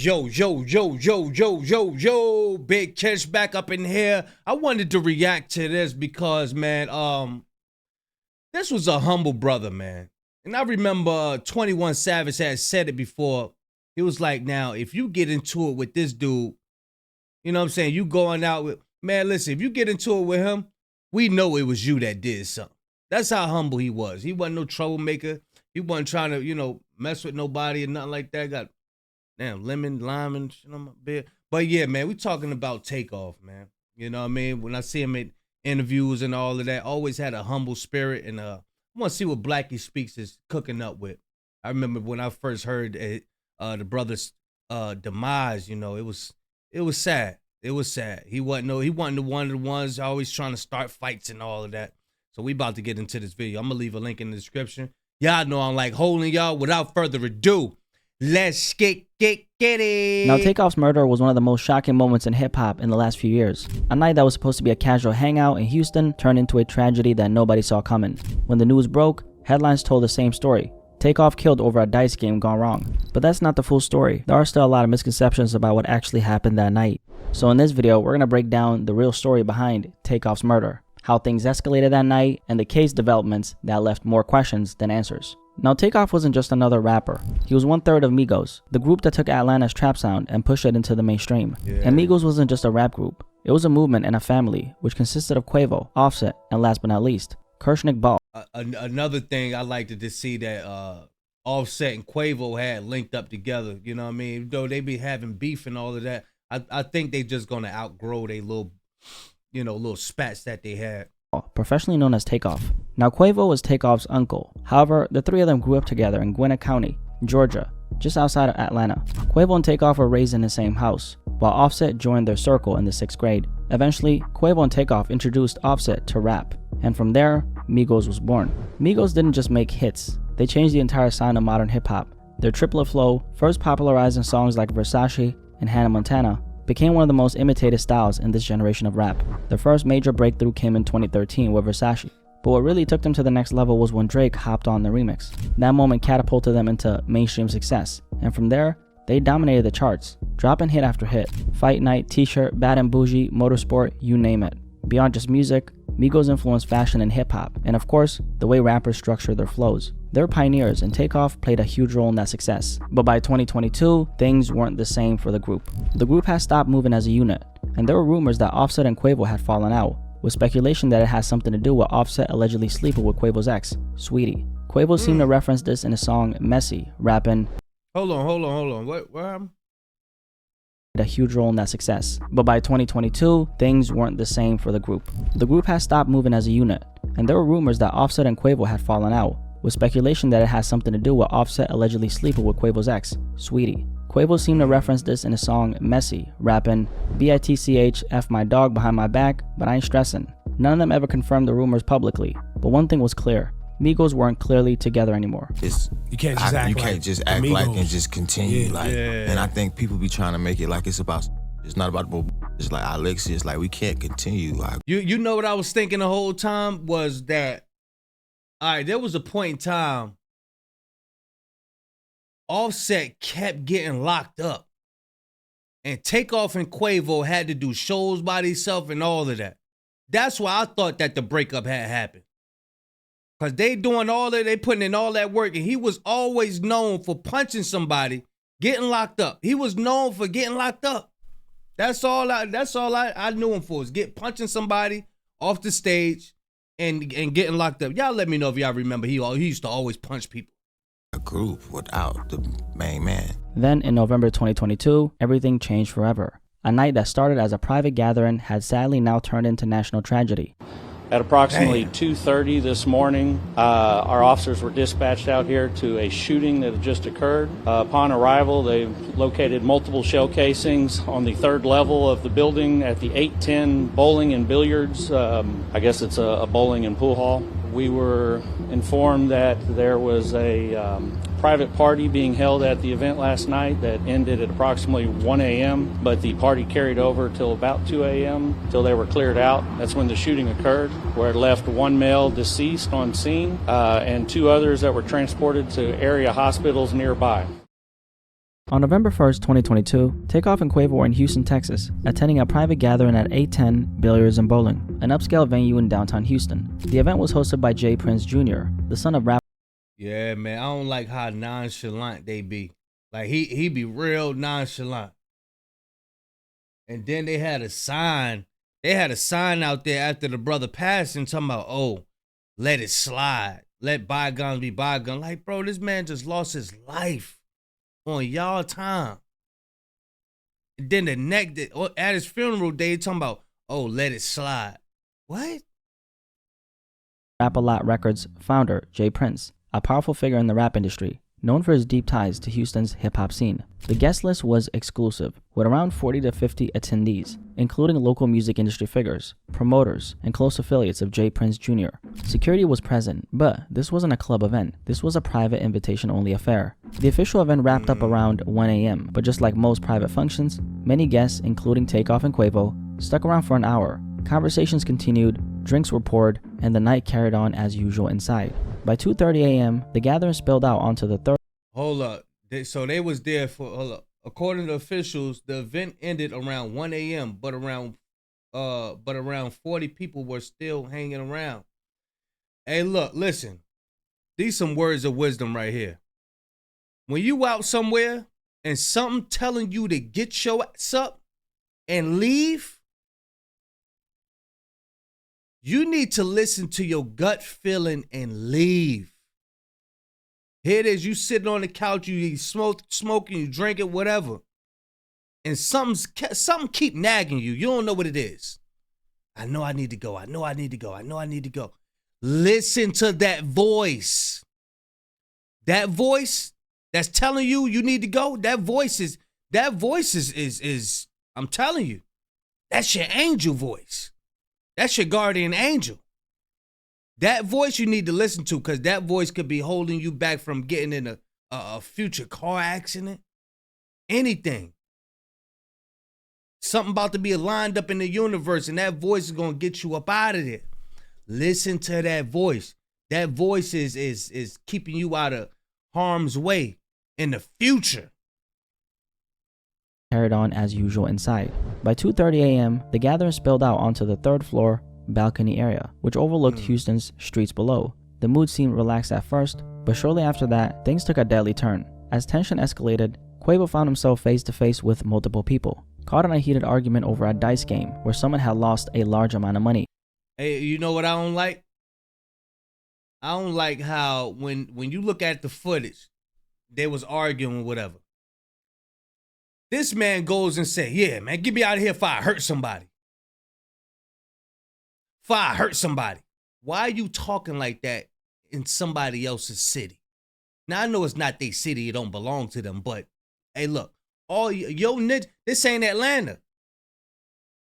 Yo, Big Catch back up in here. I wanted to react to this because, man, this was a humble brother, man. And I remember 21 Savage had said it before. He was like, now, if you get into it with this dude, you know what I'm saying? You going out with, man, listen, if you get into it with him, we know it was you that did something. That's how humble he was. He wasn't no troublemaker. He wasn't trying to, mess with nobody or nothing like that. Got damn lemon, lime, and shit on my beard. But yeah, man, we talking about Takeoff, man. You know what I mean? When I see him in interviews and all of that, always had a humble spirit. And I want to see what Blackie Speaks is cooking up with. I remember when I first heard the brother's demise, it was sad. It was sad. He wasn't one of the ones always trying to start fights and all of that. So we about to get into this video. I'm gonna leave a link in the description. Y'all know I'm like holding y'all. Without further ado, let's get it. Now, Takeoff'S murder was one of the most shocking moments in hip-hop in the last few years. A night that was supposed to be a casual hangout in Houston turned into a tragedy that nobody saw coming. When the news broke, headlines told the same story. Takeoff killed over a dice game gone wrong. But that's not the full story. There are still a lot of misconceptions about what actually happened that night. So in this video, we're going to break down the real story behind Takeoff'S murder, how things escalated that night, and the case developments that left more questions than answers. Now, Takeoff wasn't just another rapper. He was 1/3 of Migos, the group that took Atlanta's trap sound and pushed it into the mainstream. Yeah. And Migos wasn't just a rap group. It was a movement and a family, which consisted of Quavo, Offset, and last but not least, Kershnick Ball. Another thing I liked to see that Offset and Quavo had linked up together, you know what I mean? Though they be having beef and all of that, I think they just gonna outgrow they little spats that they had. Professionally known as Takeoff. Now, Quavo was Takeoff's uncle. However, the three of them grew up together in Gwinnett County, Georgia, just outside of Atlanta. Quavo and Takeoff were raised in the same house, while Offset joined their circle in the 6th grade. Eventually, Quavo and Takeoff introduced Offset to rap, and from there, Migos was born. Migos didn't just make hits, they changed the entire sound of modern hip-hop. Their triplet flow, first popularized in songs like Versace and Hannah Montana, became one of the most imitated styles in this generation of rap. Their first major breakthrough came in 2013 with Versace, but what really took them to the next level was when Drake hopped on the remix. That moment catapulted them into mainstream success, and from there, they dominated the charts, dropping hit after hit. Fight Night, T-Shirt, Bad and Bougie, Motorsport, you name it. Beyond just music, Migos influenced fashion and hip-hop, and of course, the way rappers structure their flows. They were pioneers, and Takeoff played a huge role in that success. But by 2022, things weren't the same for the group. The group had stopped moving as a unit, and there were rumors that Offset and Quavo had fallen out, with speculation that it had something to do with Offset allegedly sleeping with Quavo's ex, Sweetie. Quavo seemed to reference this in his song Messy, rapping, Hold on. What happened? A huge role in that success. But by 2022, things weren't the same for the group. The group had stopped moving as a unit, and there were rumors that Offset and Quavo had fallen out, with speculation that it had something to do with Offset allegedly sleeping with Quavo's ex, Sweetie. Quavo seemed to reference this in his song Messy, rapping, BITCH F my dog behind my back, but I ain't stressing. None of them ever confirmed the rumors publicly, but one thing was clear. Migos weren't clearly together anymore. You can't just act like and just continue and I think people be trying to make it like it's not about it's like Alexis, it's like we can't continue like. You know what I was thinking the whole time was that, all right, there was a point in time Offset kept getting locked up, and Takeoff and Quavo had to do shows by themselves and all of that. That's why I thought that the breakup had happened. Because they doing all that, they putting in all that work, and he was always known for punching somebody, getting locked up. He was known for getting locked up. That's all I knew him for, is punching somebody off the stage and getting locked up. Y'all let me know if y'all remember he used to always punch people. A group without the main man. Then in November 2022, everything changed forever. A night that started as a private gathering had sadly now turned into national tragedy. At approximately 2:30 this morning, our officers were dispatched out here to a shooting that had just occurred. Upon arrival, they located multiple shell casings on the 3rd level of the building at the 810 Bowling and Billiards. I guess it's a bowling and pool hall. We were informed that there was a private party being held at the event last night that ended at approximately 1 a.m., but the party carried over till about 2 a.m. till they were cleared out. That's when the shooting occurred, where it left one male deceased on scene and 2 others that were transported to area hospitals nearby. On November 1st, 2022, Takeoff and Quavo were in Houston, Texas, attending a private gathering at 810 Billiards and Bowling, an upscale venue in downtown Houston. The event was hosted by Jay Prince Jr., the son of rapper. Yeah, man, I don't like how nonchalant they be. Like, he be real nonchalant. And then they had a sign. They had a sign out there after the brother passed and talking about, oh, let it slide. Let bygones be bygones. Like, bro, this man just lost his life on y'all time. And then the next, at his funeral, they talking about, oh, let it slide. What? Rap-A-Lot Records founder, Jay Prince, a powerful figure in the rap industry, known for his deep ties to Houston's hip-hop scene. The guest list was exclusive, with around 40 to 50 attendees, including local music industry figures, promoters, and close affiliates of Jay Prince Jr. Security was present, but this wasn't a club event. This was a private invitation-only affair. The official event wrapped up around 1 a.m., but just like most private functions, many guests, including Takeoff and Quavo, stuck around for an hour. Conversations continued, drinks were poured, and the night carried on as usual inside. By 2:30 a.m., the gathering spilled out onto the third. Hold up. So they was there for, hold up. According to officials, the event ended around 1 a.m., but around 40 people were still hanging around. Hey, look, listen. These some words of wisdom right here. When you out somewhere and something telling you to get your ass up and leave, you need to listen to your gut feeling and leave. Here it is, you sitting on the couch, you smoking, you drinking, whatever. And something keep nagging you. You don't know what it is. I know I need to go. I know I need to go. I know I need to go. Listen to that voice. That voice that's telling you you need to go, that voice is I'm telling you, that's your angel voice. That's your guardian angel. That voice you need to listen to, because that voice could be holding you back from getting in a future car accident. Anything. Something about to be lined up in the universe, and that voice is going to get you up out of there. Listen to that voice. That voice is keeping you out of harm's way in the future. Carried on as usual inside. By 2:30 a.m., the gathering spilled out onto the third floor balcony area, which overlooked Houston's streets below. The mood seemed relaxed at first, but shortly after that, things took a deadly turn. As tension escalated, Quavo found himself face to face with multiple people, caught in a heated argument over a dice game where someone had lost a large amount of money. Hey, you know what I don't like? I don't like how when you look at the footage, they was arguing or whatever. This man goes and say, yeah, man, get me out of here if I hurt somebody. If I hurt somebody. Why are you talking like that in somebody else's city? Now, I know it's not their city. It don't belong to them. But, hey, look. All your ninjas, this ain't Atlanta.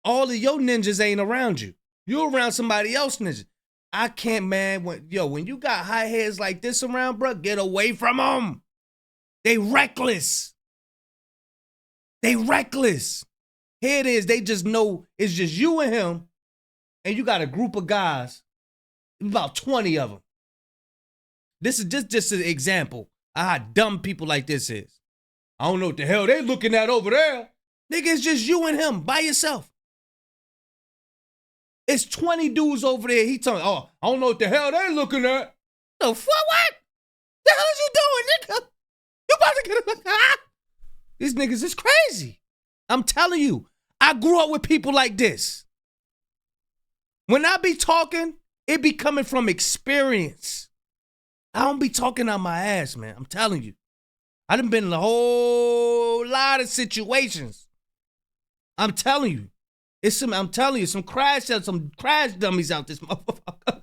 All of your ninjas ain't around you. You around somebody else ninja. I can't, man. When you got high heads like this around, bro, get away from them. They reckless. They reckless. Here it is. They just know it's just you and him, and you got a group of guys, about 20 of them. This is just an example of how dumb people like this is. I don't know what the hell they looking at over there. Nigga, it's just you and him by yourself. It's 20 dudes over there. He telling, oh, I don't know what the hell they looking at. The fuck, what? The hell is you doing, nigga? You about to get a These niggas is crazy. I'm telling you, I grew up with people like this. When I be talking, it be coming from experience. I don't be talking out my ass, man. I'm telling you. I done been in a whole lot of situations. I'm telling you. I'm telling you, some crash dummies out this motherfucker.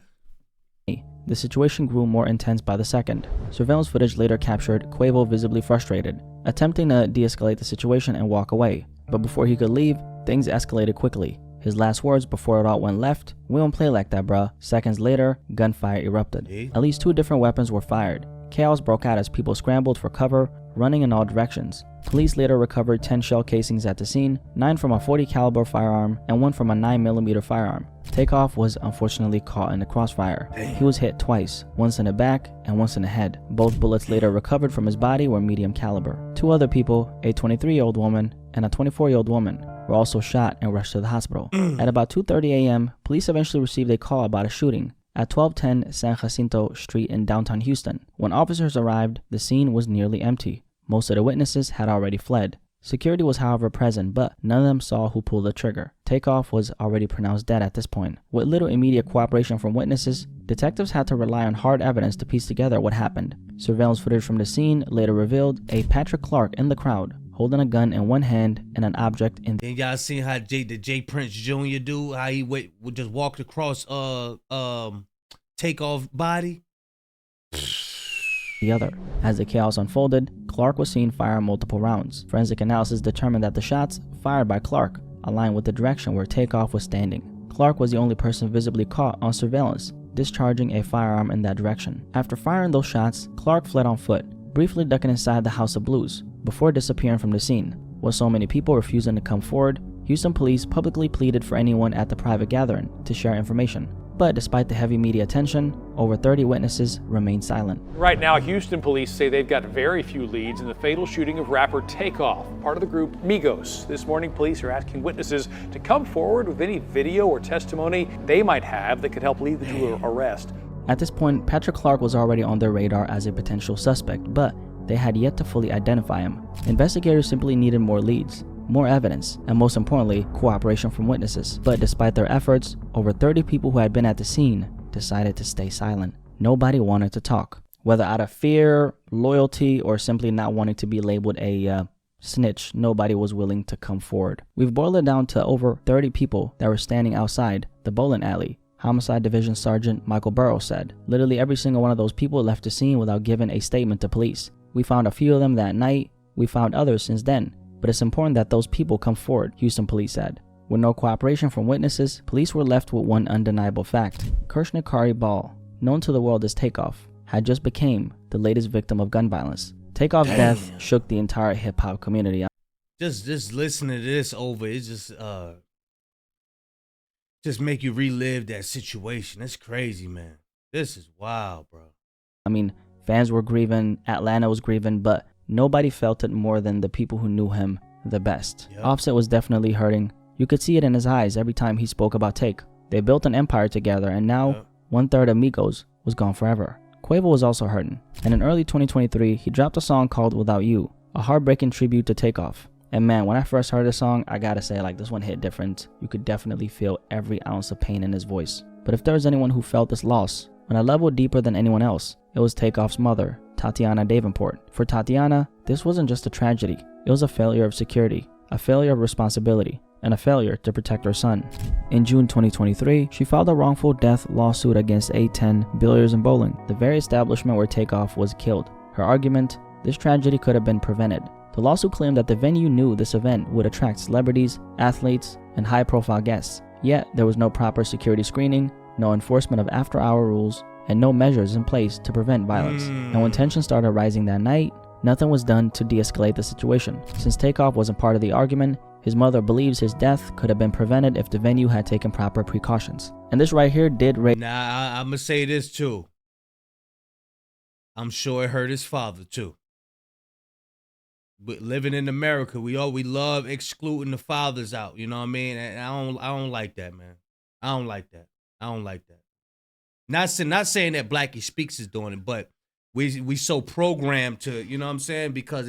The situation grew more intense by the second. Surveillance footage later captured Quavo visibly frustrated, attempting to de-escalate the situation and walk away. But before he could leave, things escalated quickly. His last words before it all went left, "We don't play like that, bruh." Seconds later, gunfire erupted. At least 2 different weapons were fired, Chaos broke out as people scrambled for cover, running in all directions. Police later recovered 10 shell casings at the scene, 9 from a .40 caliber firearm and 1 from a 9mm firearm. Takeoff was unfortunately caught in the crossfire. He was hit twice, once in the back and once in the head. Both bullets later recovered from his body were medium caliber. 2 other people, a 23-year-old woman and a 24-year-old woman, were also shot and rushed to the hospital. At about 2:30 a.m., police eventually received a call about a shooting at 1210 San Jacinto Street in downtown Houston. When officers arrived, the scene was nearly empty. Most of the witnesses had already fled. Security was however present, but none of them saw who pulled the trigger. Takeoff was already pronounced dead at this point. With little immediate cooperation from witnesses, detectives had to rely on hard evidence to piece together what happened. Surveillance footage from the scene later revealed a Patrick Clark in the crowd, holding a gun in one hand and an object in and y'all seen how the J Prince Jr. do, how he would just walk across Takeoff body? the other. As the chaos unfolded, Clark was seen fire multiple rounds. Forensic analysis determined that the shots fired by Clark aligned with the direction where Takeoff was standing. Clark was the only person visibly caught on surveillance, discharging a firearm in that direction. After firing those shots, Clark fled on foot, briefly ducking inside the House of Blues, before disappearing from the scene. With so many people refusing to come forward, Houston police publicly pleaded for anyone at the private gathering to share information. But despite the heavy media attention, over 30 witnesses remained silent. Right now, Houston police say they've got very few leads in the fatal shooting of rapper Takeoff, part of the group Migos. This morning, police are asking witnesses to come forward with any video or testimony they might have that could help lead them to an arrest. At this point, Patrick Clark was already on their radar as a potential suspect, but they had yet to fully identify him. Investigators simply needed more leads, more evidence, and most importantly, cooperation from witnesses. But despite their efforts, over 30 people who had been at the scene decided to stay silent. Nobody wanted to talk. Whether out of fear, loyalty, or simply not wanting to be labeled a snitch, nobody was willing to come forward. We've boiled it down to over 30 people that were standing outside the bowling alley. Homicide Division Sergeant Michael Burrows said, literally every single one of those people left the scene without giving a statement to police. We found a few of them that night. We found others since then. But it's important that those people come forward, Houston police said. With no cooperation from witnesses, police were left with one undeniable fact. Kirshnikari Ball, known to the world as Takeoff, had just became the latest victim of gun violence. Takeoff's death shook the entire hip-hop community. Just listening to this over, it's just make you relive that situation. It's crazy, man. This is wild, bro. I mean, fans were grieving, Atlanta was grieving, but nobody felt it more than the people who knew him the best. Yep. Offset was definitely hurting. You could see it in his eyes every time he spoke about Take. They built an empire together, and now 1/3 of Migos was gone forever. Quavo was also hurting, and in early 2023, he dropped a song called Without You, a heartbreaking tribute to Takeoff. And man, when I first heard the song, I gotta say, like, this one hit different. You could definitely feel every ounce of pain in his voice. But if there was anyone who felt this loss on a level deeper than anyone else, it was Takeoff's mother, Tatiana Davenport. For Tatiana, this wasn't just a tragedy. It was a failure of security, a failure of responsibility, and a failure to protect her son. In June 2023, she filed a wrongful death lawsuit against A10 Billiards and Bowling, the very establishment where Takeoff was killed. Her argument, this tragedy could have been prevented. The lawsuit claimed that the venue knew this event would attract celebrities, athletes, and high-profile guests. Yet, there was no proper security screening, no enforcement of after-hour rules, and no measures in place to prevent violence. And when tensions started rising that night, nothing was done to de-escalate the situation. Since Takeoff wasn't part of the argument, his mother believes his death could have been prevented if the venue had taken proper precautions. And this right here did raise... Now, I'm gonna say this too. I'm sure it hurt his father too. But living in America, we love excluding the fathers out. You know what I mean? And I don't like that, man. I don't like that. Not saying that Blackie Speaks is doing it, but we so programmed to, you know what I'm saying? Because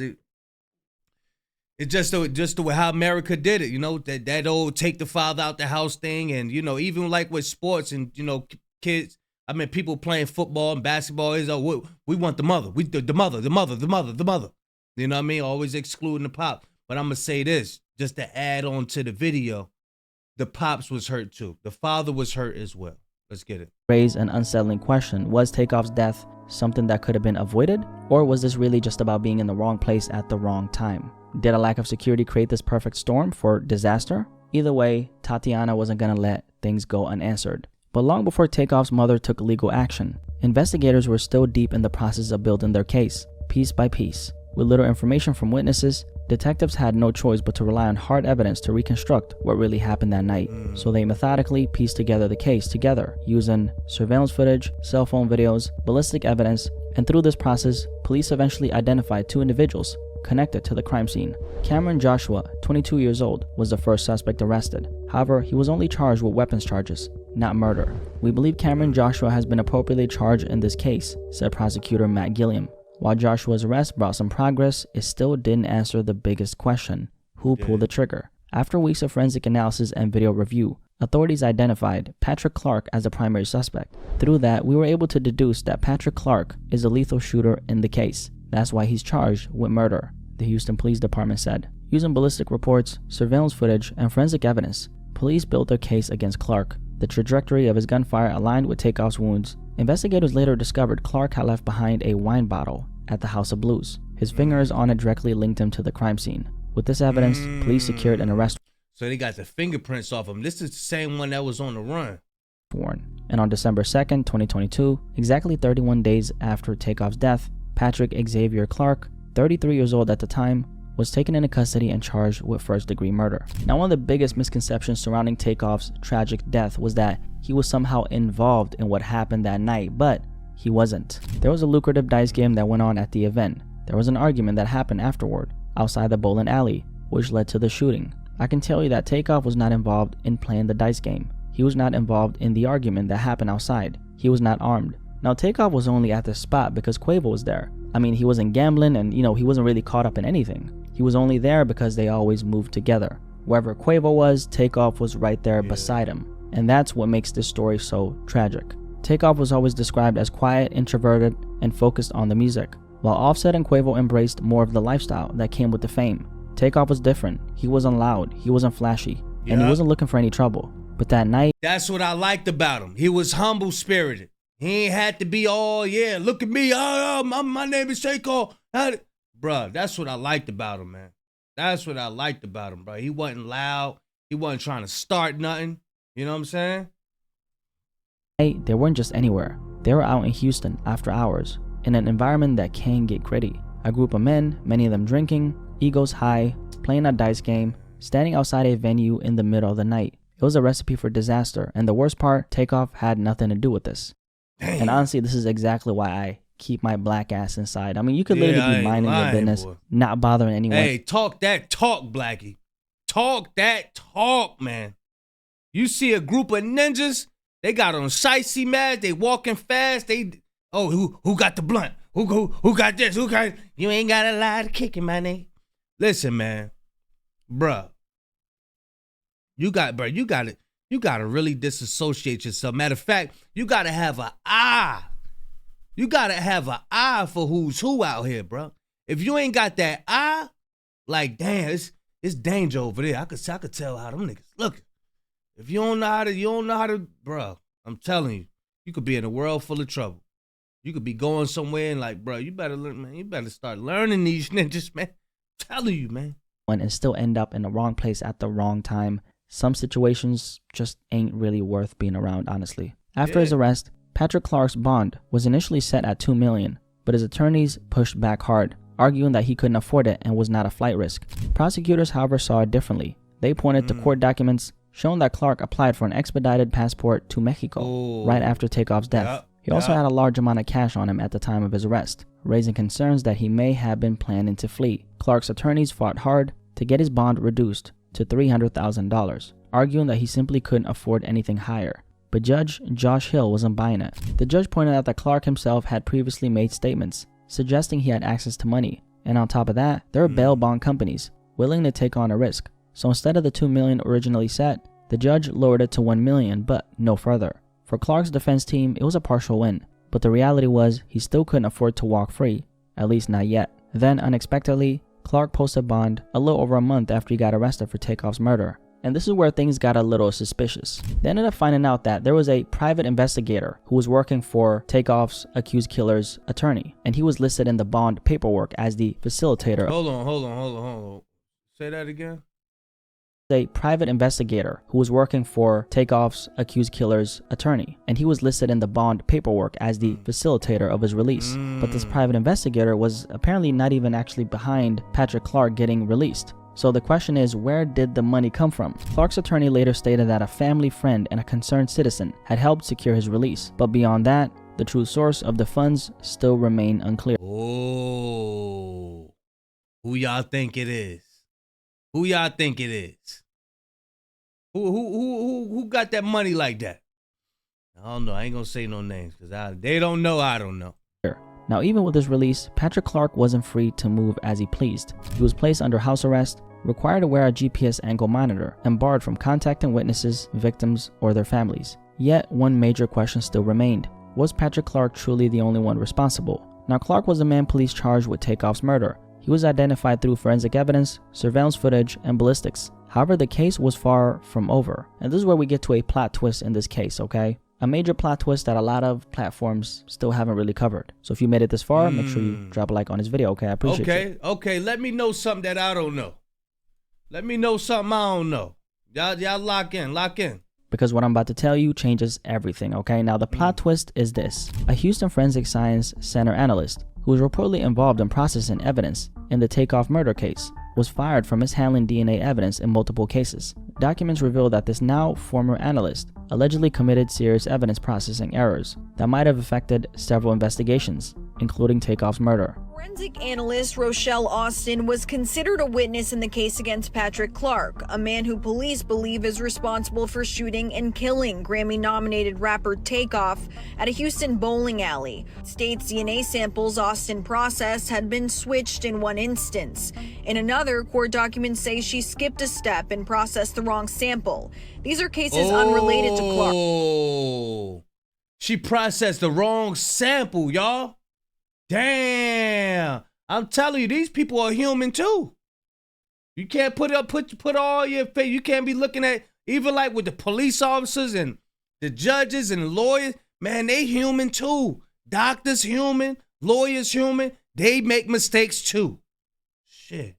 it's just the way how America did it, you know, that old take the father out the house thing. And, you know, even like with sports and, you know, kids, I mean, people playing football and basketball is, we want the mother. The mother. You know what I mean? Always excluding the pop. But I'm going to say this, just to add on to the video, the pops was hurt too. The father was hurt as well. Let's get it. Raise an unsettling question. Was Takeoff's death something that could have been avoided? Or was this really just about being in the wrong place at the wrong time? Did a lack of security create this perfect storm for disaster? Either way, Tatiana wasn't going to let things go unanswered. But long before Takeoff's mother took legal action, investigators were still deep in the process of building their case, piece by piece. With little information from witnesses, detectives had no choice but to rely on hard evidence to reconstruct what really happened that night. So they methodically pieced together the case using surveillance footage, cell phone videos, ballistic evidence, and through this process, police eventually identified 2 individuals connected to the crime scene. Cameron Joshua, 22 years old, was the first suspect arrested. However, he was only charged with weapons charges, not murder. "We believe Cameron Joshua has been appropriately charged in this case," said prosecutor Matt Gilliam. While Joshua's arrest brought some progress, it still didn't answer the biggest question: who pulled the trigger? After weeks of forensic analysis and video review, authorities identified Patrick Clark as the primary suspect. Through that, we were able to deduce that Patrick Clark is a lethal shooter in the case. That's why he's charged with murder, the Houston Police Department said. Using ballistic reports, surveillance footage, and forensic evidence, police built their case against Clark. The trajectory of his gunfire aligned with Takeoff's wounds. Investigators later discovered Clark had left behind a wine bottle at the House of Blues. His fingers on it directly linked him to the crime scene. With this evidence, police secured an arrest So they got the fingerprints off him. This is the same one that was on the run. warrant. And on December 2nd, 2022, exactly 31 days after Takeoff's death, Patrick Xavier Clark, 33 years old at the time, was taken into custody and charged with first-degree murder. Now, one of the biggest misconceptions surrounding Takeoff's tragic death was that he was somehow involved in what happened that night, but he wasn't. There was a lucrative dice game that went on at the event. There was an argument that happened afterward, outside the bowling alley, which led to the shooting. I can tell you that Takeoff was not involved in playing the dice game. He was not involved in the argument that happened outside. He was not armed. Now, Takeoff was only at the spot because Quavo was there. I mean, he wasn't gambling and, he wasn't really caught up in anything. He was only there because they always moved together. Wherever Quavo was, Takeoff was right there beside him. And that's what makes this story so tragic. Takeoff was always described as quiet, introverted, and focused on the music, while Offset and Quavo embraced more of the lifestyle that came with the fame. Takeoff was different. He wasn't loud, he wasn't flashy, and he wasn't looking for any trouble. But that night, that's what I liked about him. He was humble-spirited. He ain't had to be all, look at me, my name is Takeoff. Bruh, that's what I liked about him, man. That's what I liked about him, bro. He wasn't loud. He wasn't trying to start nothing. You know what I'm saying? They weren't just anywhere. They were out in Houston after hours, in an environment that can get gritty. A group of men, many of them drinking, egos high, playing a dice game, standing outside a venue in the middle of the night. It was a recipe for disaster, and the worst part, Takeoff had nothing to do with this. Damn. And honestly, this is exactly why I keep my black ass inside. I mean, you could literally be minding your business, not bothering anyone. Hey, talk that talk, Blackie. Talk that talk, man. You see a group of ninjas, they got on shicey mad, they walking fast, who got the blunt? Who got this? You ain't got a lot of kicking, my name. Listen, man. Bruh. You got to really disassociate yourself. Matter of fact, you got to have an eye. You got to have an eye for who's who out here, bro. If you ain't got that eye, like, damn, it's danger over there. I could tell how them niggas looking. If you don't know how to, bro, I'm telling you, you could be in a world full of trouble. You could be going somewhere and like, bro, you better learn, man. You better start learning these ninjas, man. I'm telling you, man. And still end up in the wrong place at the wrong time. Some situations just ain't really worth being around, honestly. After his arrest, Patrick Clark's bond was initially set at $2 million, but his attorneys pushed back hard, arguing that he couldn't afford it and was not a flight risk. Prosecutors, however, saw it differently. They pointed to court documents showing that Clark applied for an expedited passport to Mexico right after Takeoff's death. He also had a large amount of cash on him at the time of his arrest, raising concerns that he may have been planning to flee. Clark's attorneys fought hard to get his bond reduced to $300,000, arguing that he simply couldn't afford anything higher. But Judge Josh Hill wasn't buying it. The judge pointed out that Clark himself had previously made statements suggesting he had access to money, and on top of that, there were bail bond companies willing to take on a risk. So instead of the $2 million originally set, the judge lowered it to $1 million, but no further. For Clark's defense team, it was a partial win, but the reality was he still couldn't afford to walk free, at least not yet. Then, unexpectedly, Clark posted bond a little over a month after he got arrested for Takeoff's murder. And this is where things got a little suspicious. They ended up finding out that there was a private investigator who was working for Takeoff's accused killer's attorney, and he was listed in the bond paperwork as the facilitator. Hold on. Say that again. A private investigator who was working for Takeoff's accused killer's attorney, and he was listed in the bond paperwork as the facilitator of his release. But this private investigator was apparently not even actually behind Patrick Clark getting released. So the question is, where did the money come from? Clark's attorney later stated that a family friend and a concerned citizen had helped secure his release, but beyond that, the true source of the funds still remain unclear. Oh, who y'all think it is? Who y'all think it is? Who got that money like that? I don't know. I ain't gonna say no names because they don't know. I don't know. Now, even with his release, Patrick Clark wasn't free to move as he pleased. He was placed under house arrest, required to wear a GPS ankle monitor, and barred from contacting witnesses, victims, or their families. Yet, one major question still remained. Was Patrick Clark truly the only one responsible? Now, Clark was the man police charged with Takeoff's murder. He was identified through forensic evidence, surveillance footage, and ballistics. However, the case was far from over. And this is where we get to a plot twist in this case, okay? A major plot twist that a lot of platforms still haven't really covered. So if you made it this far, make sure you drop a like on this video, okay? I appreciate you. Okay, let me know something that I don't know. Let me know something I don't know. Y'all lock in. Because what I'm about to tell you changes everything, okay? Now, the plot twist is this. A Houston Forensic Science Center analyst who was reportedly involved in processing evidence in the Takeoff murder case was fired for mishandling DNA evidence in multiple cases. Documents reveal that this now former analyst allegedly committed serious evidence processing errors that might have affected several investigations, including Takeoff's murder. Forensic analyst Rochelle Austin was considered a witness in the case against Patrick Clark, a man who police believe is responsible for shooting and killing Grammy-nominated rapper Takeoff at a Houston bowling alley. State's DNA samples Austin processed had been switched in one instance. In another, court documents say she skipped a step and processed the wrong sample. These are cases unrelated to Clark. She processed the wrong sample, y'all. Damn, I'm telling you, these people are human too. You can't put all your faith. You can't be looking at, even like with the police officers and the judges and the lawyers, man, they human too. Doctors human, lawyers human, they make mistakes too. Shit.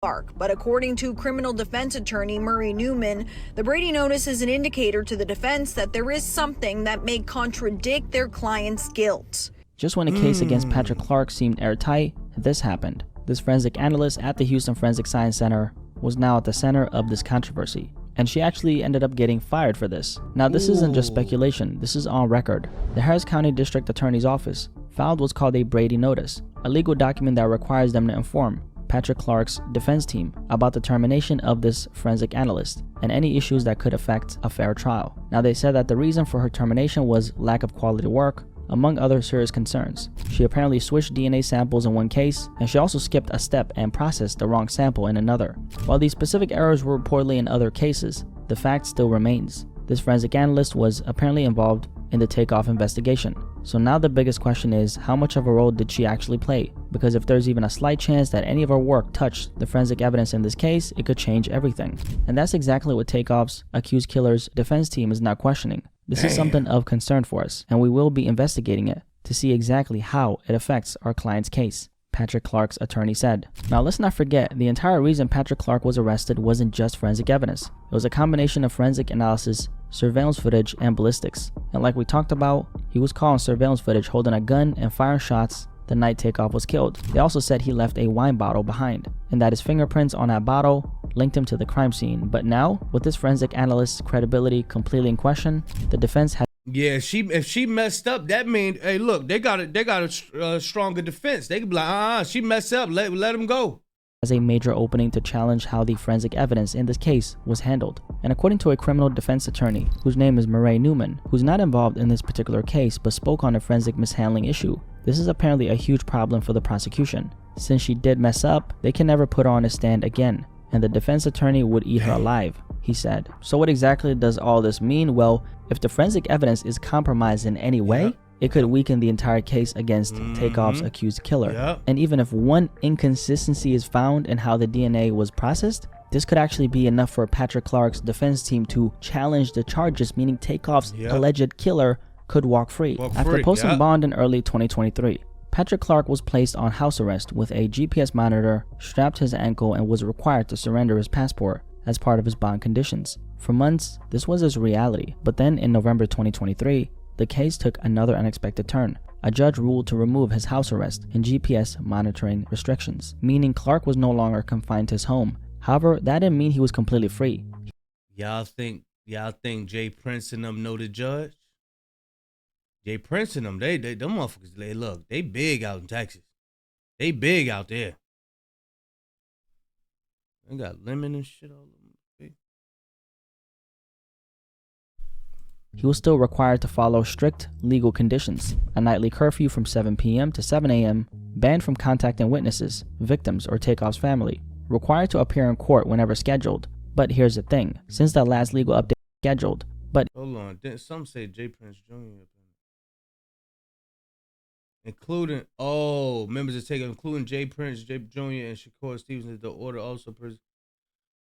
But according to criminal defense attorney Murray Newman, the Brady notice is an indicator to the defense that there is something that may contradict their client's guilt. Just when the case against Patrick Clark seemed airtight, this happened. This forensic analyst at the Houston Forensic Science Center was now at the center of this controversy, and she actually ended up getting fired for this. Now, this isn't just speculation, this is on record. The Harris County District Attorney's Office filed what's called a Brady notice, a legal document that requires them to inform Patrick Clark's defense team about the termination of this forensic analyst and any issues that could affect a fair trial. Now, they said that the reason for her termination was lack of quality work, among other serious concerns. She apparently switched DNA samples in one case, and she also skipped a step and processed the wrong sample in another. While these specific errors were reportedly in other cases, the fact still remains. This forensic analyst was apparently involved in the Takeoff investigation. So now the biggest question is, how much of a role did she actually play? Because if there's even a slight chance that any of her work touched the forensic evidence in this case, it could change everything. And that's exactly what Takeoff's accused killer's defense team is now questioning. This is something of concern for us, and we will be investigating it to see exactly how it affects our client's case, Patrick Clark's attorney said. Now, let's not forget, the entire reason Patrick Clark was arrested wasn't just forensic evidence. It was a combination of forensic analysis, surveillance footage, and ballistics. And like we talked about, he was caught on surveillance footage holding a gun and firing shots the night Takeoff was killed. They also said he left a wine bottle behind, and that his fingerprints on that bottle linked him to the crime scene. But now, with this forensic analyst's credibility completely in question, the defense has if she messed up, that means, hey, look, they got a stronger defense. They could be like, she messed up, let him go. As a major opening to challenge how the forensic evidence in this case was handled. And according to a criminal defense attorney, whose name is Murray Newman, who's not involved in this particular case but spoke on the forensic mishandling issue, this is apparently a huge problem for the prosecution. Since she did mess up, they can never put her on a stand again, and the defense attorney would eat her alive, he said. So what exactly does all this mean? Well, if the forensic evidence is compromised in any way, it could weaken the entire case against Takeoff's accused killer. And even if one inconsistency is found in how the DNA was processed, this could actually be enough for Patrick Clark's defense team to challenge the charges, meaning Takeoff's alleged killer could walk free. After posting bond in early 2023, Patrick Clark was placed on house arrest with a GPS monitor strapped to his ankle and was required to surrender his passport as part of his bond conditions. For months, this was his reality, but then in November 2023, the case took another unexpected turn. A judge ruled to remove his house arrest and GPS monitoring restrictions, meaning Clark was no longer confined to his home. However, that didn't mean he was completely free. Y'all think Jay Prince and them know the judge? Jay Prince and them, them motherfuckers, they big out in Texas. They big out there. They got lemon and shit all over. He was still required to follow strict legal conditions: a nightly curfew from 7 p.m. to 7 a.m., banned from contacting witnesses, victims, or Takeoff's family, required to appear in court whenever scheduled. But here's the thing, since that last legal update was scheduled, but hold on, some say Jay Prince Jr. Including members of Takeoff, including Jay Prince, Jay Jr. and Shakur Stevens, the order also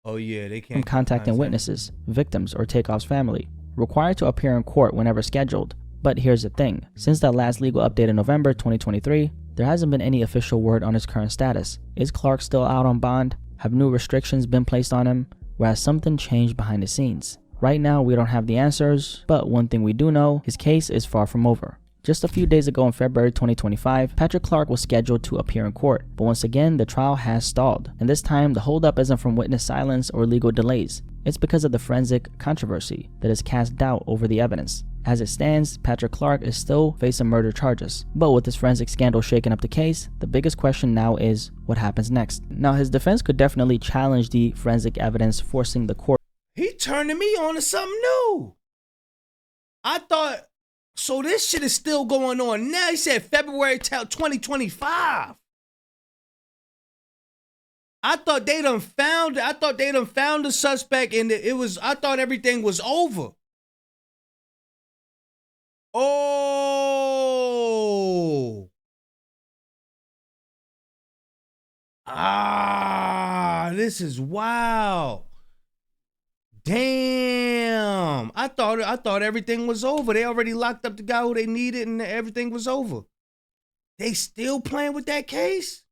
they can't from contacting witnesses, victims, or Takeoff's family, required to appear in court whenever scheduled. But here's the thing, since that last legal update in November 2023, there hasn't been any official word on his current status. Is Clark still out on bond? Have new restrictions been placed on him? Or has something changed behind the scenes? Right now, we don't have the answers, but one thing we do know, his case is far from over. Just a few days ago in February 2025, Patrick Clark was scheduled to appear in court, but once again, the trial has stalled. And this time, the holdup isn't from witness silence or legal delays. It's because of the forensic controversy that has cast doubt over the evidence. As it stands, Patrick Clark is still facing murder charges. But with this forensic scandal shaking up the case, the biggest question now is, what happens next? Now, his defense could definitely challenge the forensic evidence, forcing the court. He turning me on to something new. I thought, so this shit is still going on now. He said February 2025. I thought they done found the suspect, and I thought everything was over. Oh. This is wild. Damn. I thought everything was over. They already locked up the guy who they needed and everything was over. They still playing with that case?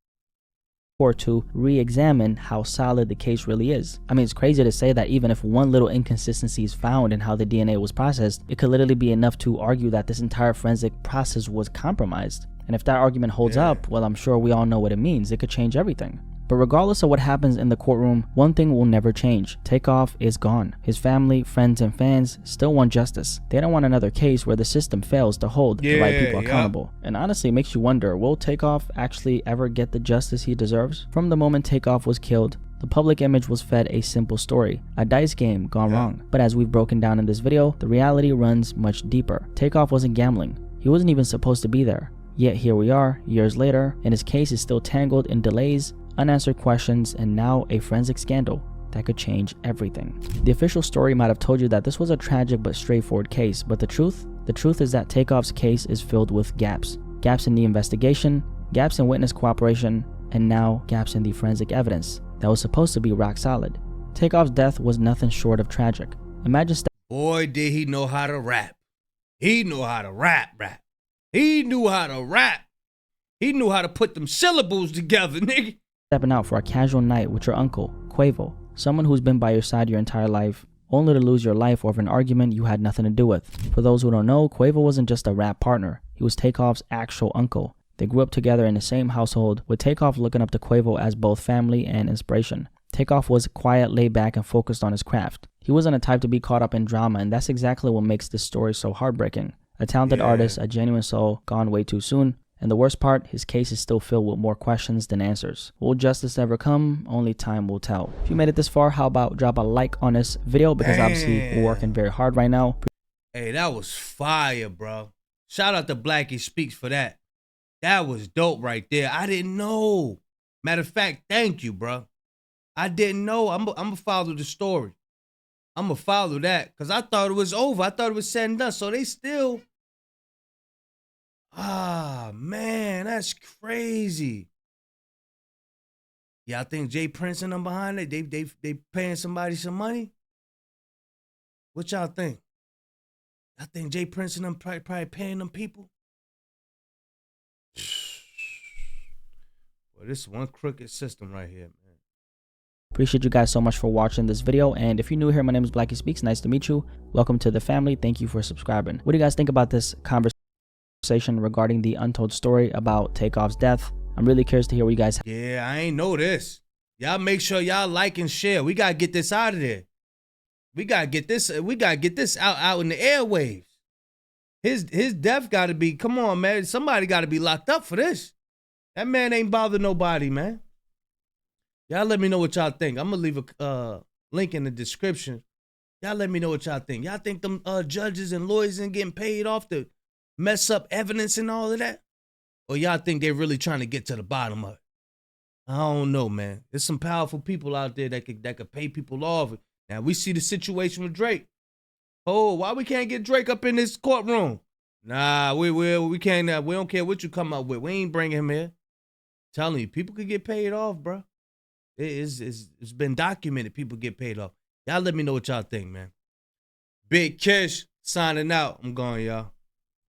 Or to re-examine how solid the case really is. I mean, it's crazy to say that even if one little inconsistency is found in how the DNA was processed, it could literally be enough to argue that this entire forensic process was compromised. And if that argument holds up, well, I'm sure we all know what it means. It could change everything. But regardless of what happens in the courtroom, one thing will never change. Takeoff is gone. His family, friends, and fans still want justice. They don't want another case where the system fails to hold the right people accountable. And honestly, it makes you wonder, will Takeoff actually ever get the justice he deserves? From the moment Takeoff was killed, the public image was fed a simple story, a dice game gone wrong. But as we've broken down in this video, the reality runs much deeper. Takeoff wasn't gambling. He wasn't even supposed to be there. Yet here we are, years later, and his case is still tangled in delays, unanswered questions, and now a forensic scandal that could change everything. The official story might have told you that this was a tragic but straightforward case, but the truth is that Takeoff's case is filled with gaps. Gaps in the investigation, gaps in witness cooperation, and now gaps in the forensic evidence that was supposed to be rock solid. Takeoff's death was nothing short of tragic. Imagine boy, did he know how to rap. He knew how to rap. He knew how to rap. He knew how to put them syllables together, nigga. Stepping out for a casual night with your uncle, Quavo, someone who's been by your side your entire life, only to lose your life over an argument you had nothing to do with. For those who don't know, Quavo wasn't just a rap partner. He was Takeoff's actual uncle. They grew up together in the same household, with Takeoff looking up to Quavo as both family and inspiration. Takeoff was quiet, laid back, and focused on his craft. He wasn't a type to be caught up in drama, and that's exactly what makes this story so heartbreaking. A talented artist, a genuine soul, gone way too soon. And the worst part, his case is still filled with more questions than answers. Will justice ever come? Only time will tell. If you made it this far, how about drop a like on this video, because obviously we're working very hard right now. Hey, that was fire, bro. Shout out to Blackie Speaks for that. That was dope right there. I didn't know. Matter of fact, thank you, bro. I didn't know. I'm gonna follow the story. I'm gonna follow that because I thought it was over. I thought it was said and done. So they still. Man, that's crazy. Yeah, I think Jay Prince and them behind it. They paying somebody some money. What y'all think? I think Jay Prince and them probably paying them people. Well, this is one crooked system right here, man. Appreciate you guys so much for watching this video. And if you're new here, my name is Blackie Speaks. Nice to meet you. Welcome to the family. Thank you for subscribing. What do you guys think about this conversation regarding the untold story about Takeoff's death? I'm really curious to hear what you guys have. Yeah, I ain't know this. Y'all make sure y'all like and share. We gotta get this out of there. We gotta get this out in the airwaves. His death gotta be, come on, man. Somebody gotta be locked up for this. That man ain't bothered nobody, man. Y'all let me know what y'all think. I'm gonna leave a link in the description. Y'all let me know what y'all think. Y'all think them judges and lawyers ain't getting paid off to mess up evidence and all of that? Or y'all think they're really trying to get to the bottom of it? I don't know, man. There's some powerful people out there that could pay people off. Now we see the situation with Drake. Oh, why we can't get Drake up in this courtroom? Nah, we can't. We don't care what you come up with. We ain't bringing him here. Telling you, people could get paid off, bro. It's been documented. People get paid off. Y'all let me know what y'all think, man. Big Kish signing out. I'm going, y'all.